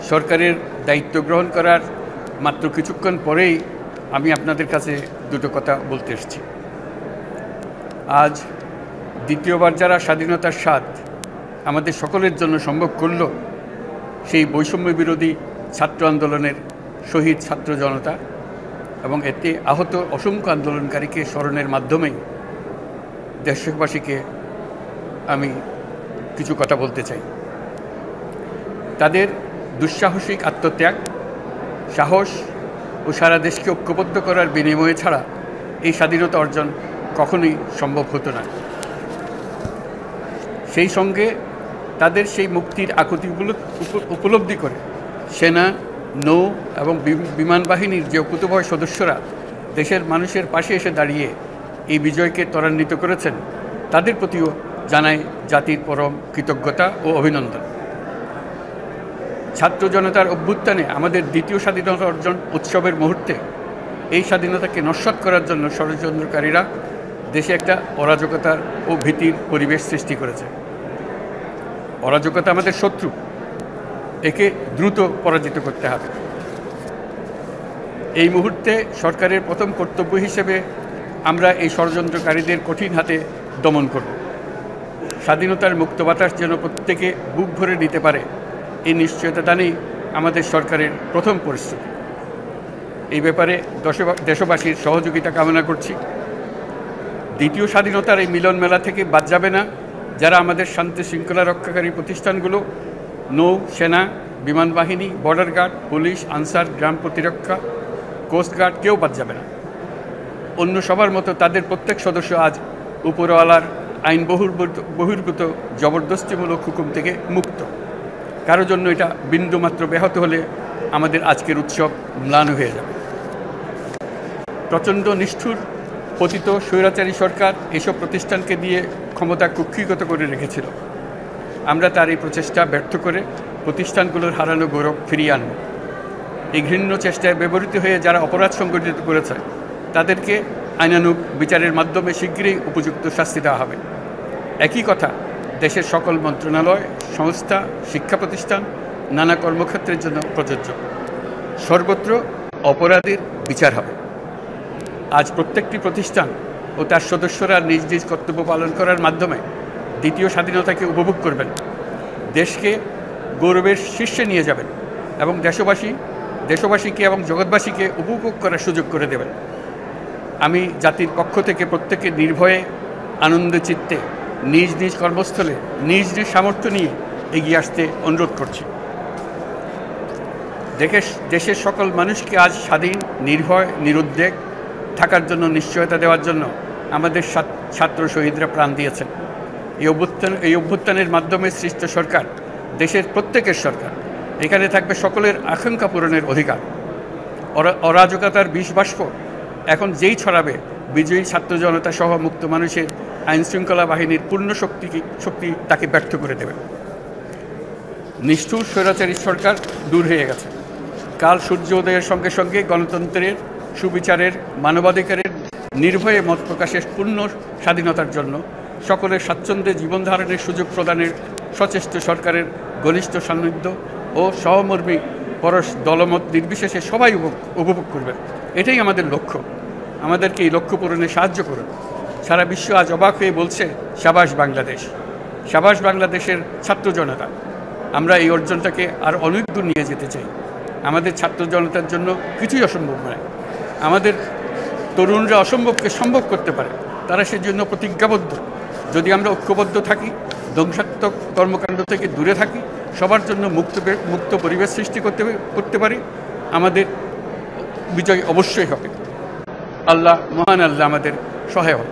সরকারের দায়িত্ব গ্রহণ করার মাত্র কিছুক্ষণ পরেই আমি আপনাদের কাছে দুটো কথা বলতে এসেছি। আজ দ্বিতীয়বার যারা স্বাধীনতার স্বাদ আমাদের সকলের জন্য সম্ভব করল, সেই বৈষম্য বিরোধী ছাত্র আন্দোলনের শহীদ ছাত্র জনতা এবং এতে আহত অসংখ্য আন্দোলনকারীকে স্মরণের মাধ্যমেই দেশবাসীকে আমি কিছু কথা বলতে চাই। তাদের দুঃসাহসিক আত্মত্যাগ, সাহস ও সারা দেশকে ঐক্যবদ্ধ করার বিনিময়ে ছাড়া এই স্বাধীনতা অর্জন কখনোই সম্ভব হতো না। সেই সঙ্গে তাদের সেই মুক্তির আকুতিগুলো উপলব্ধি করে সেনা, নৌ এবং বিমান বাহিনীর যে অকুতোভয় সদস্যরা দেশের মানুষের পাশে এসে দাঁড়িয়ে এই বিজয়কে ত্বরান্বিত করেছেন, তাদের প্রতিও জানাই জাতির পরম কৃতজ্ঞতা ও অভিনন্দন। ছাত্র জনতার অভ্যুত্থানে আমাদের দ্বিতীয় স্বাধীনতা অর্জন উৎসবের মুহূর্তে এই স্বাধীনতাকে নস্যাৎ করার জন্য ষড়যন্ত্রকারীরা দেশে একটা অরাজকতার ও ভীতির পরিবেশ সৃষ্টি করেছে। অরাজকতা আমাদের শত্রু, একে দ্রুত পরাজিত করতে হবে। এই মুহূর্তে সরকারের প্রথম কর্তব্য হিসেবে আমরা এই ষড়যন্ত্রকারীদের কঠিন হাতে দমন করব। স্বাধীনতার মুক্ত বাতাস যেন প্রত্যেকে বুক ভরে নিতে পারে, এই নিশ্চয়তা দানেই আমাদের সরকারের প্রথম পরিস্থিতি। এই ব্যাপারে দেশবাসীর সহযোগিতা কামনা করছি। দ্বিতীয় স্বাধীনতার এই মিলন মেলা থেকে বাদ যাবে না যারা আমাদের শান্তি শৃঙ্খলা রক্ষাকারী প্রতিষ্ঠানগুলো, নৌ, সেনা, বিমান বাহিনী, বর্ডার গার্ড, পুলিশ, আনসার, গ্রাম প্রতিরক্ষা, কোস্টগার্ড, কেউ বাদ যাবে না। অন্য সবার মতো তাদের প্রত্যেক সদস্য আজ উপরওয়ালার আইন বহির্ভূত জবরদস্তিমূলক হুকুম থেকে মুক্ত। কারো জন্য এটা বিন্দুমাত্র ব্যাহত হলে আমাদের আজকের উৎসব ম্লান হয়ে যাবে। প্রচণ্ড নিষ্ঠুর পতিত স্বৈরাচারী সরকার এসব প্রতিষ্ঠানকে দিয়ে ক্ষমতা কুক্ষিগত করে রেখেছিল। আমরা তার এই প্রচেষ্টা ব্যর্থ করে প্রতিষ্ঠানগুলোর হারানো গৌরব ফিরিয়ে আনব। এই ঘৃণ্য চেষ্টায় ব্যবহৃত হয়ে যারা অপরাধ সংগঠিত করেছে তাদেরকে আইনানুগ বিচারের মাধ্যমে শীঘ্রই উপযুক্ত শাস্তি দেওয়া হবে। একই কথা দেশের সকল মন্ত্রণালয়, সংস্থা, শিক্ষা প্রতিষ্ঠান, নানা কর্মক্ষেত্রের জন্য প্রযোজ্য। সর্বত্র অপরাধীর বিচার হবে। আজ প্রত্যেকটি প্রতিষ্ঠান ও তার সদস্যরা নিজ নিজ কর্তব্য পালন করার মাধ্যমে দ্বিতীয় স্বাধীনতাকে উপভোগ করবেন, দেশকে গৌরবের শীর্ষে নিয়ে যাবেন এবং দেশবাসীকে এবং জগৎবাসীকে উপভোগ করার সুযোগ করে দেবেন। আমি জাতির পক্ষ থেকে প্রত্যেকে নির্ভয়ে আনন্দ চিত্তে নিজ নিজ কর্মস্থলে নিজ নিজ সামর্থ্য নিয়ে এগিয়ে আসতে অনুরোধ করছি। দেশের সকল মানুষকে আজ স্বাধীন, নির্ভয়, নিরুদ্বেগ থাকার জন্য নিশ্চয়তা দেওয়ার জন্য আমাদের ছাত্র শহীদরা প্রাণ দিয়েছেন। এই অভ্যুত্থানের মাধ্যমে সৃষ্ট সরকার দেশের প্রত্যেকের সরকার। এখানে থাকবে সকলের আকাঙ্ক্ষা পূরণের অধিকার। অরাজকতার বিষবাষ্প এখন যেই ছড়াবে, বিজয়ী ছাত্র জনতা সহ মুক্ত মানুষের আইনশৃঙ্খলা বাহিনীর পূর্ণ শক্তি তাকে ব্যর্থ করে দেবে। নিষ্ঠুর স্বৈরাচারী সরকার দূর হয়ে গেছে। কাল সূর্য উদয়ের সঙ্গে সঙ্গে গণতন্ত্রের, সুবিচারের, মানবাধিকারের নির্ভয়ে মত প্রকাশের পূর্ণ স্বাধীনতার জন্য সকলের স্বাচ্ছন্দ্যে জীবন ধারণের সুযোগ প্রদানের সচেষ্ট সরকারের ঘনিষ্ঠ সান্নিধ্য ও সহমর্মী পরশ দলমত নির্বিশেষে সবাই উপভোগ করবে। এটাই আমাদের লক্ষ্য। আমাদেরকে এই লক্ষ্য পূরণে সাহায্য করুন। সারা বিশ্ব আজ অবাক হয়ে বলছে, সাবাস বাংলাদেশ, সাবাস বাংলাদেশের ছাত্র জনতা। আমরা এই অর্জনটাকে আর অনেক দূর নিয়ে যেতে চাই। আমাদের ছাত্র জনতার জন্য কিছুই অসম্ভব নয়। আমাদের তরুণরা অসম্ভবকে সম্ভব করতে পারে, তারা সেজন্য প্রতিজ্ঞাবদ্ধ। যদি আমরা ঐক্যবদ্ধ থাকি, ধ্বংসাত্মক কর্মকাণ্ড থেকে দূরে থাকি, সবার জন্য মুক্ত পরিবেশ সৃষ্টি করতে পারি, আমাদের বিজয় অবশ্যই হবে। আল্লাহ, মহান আল্লাহ আমাদের সহায় হন।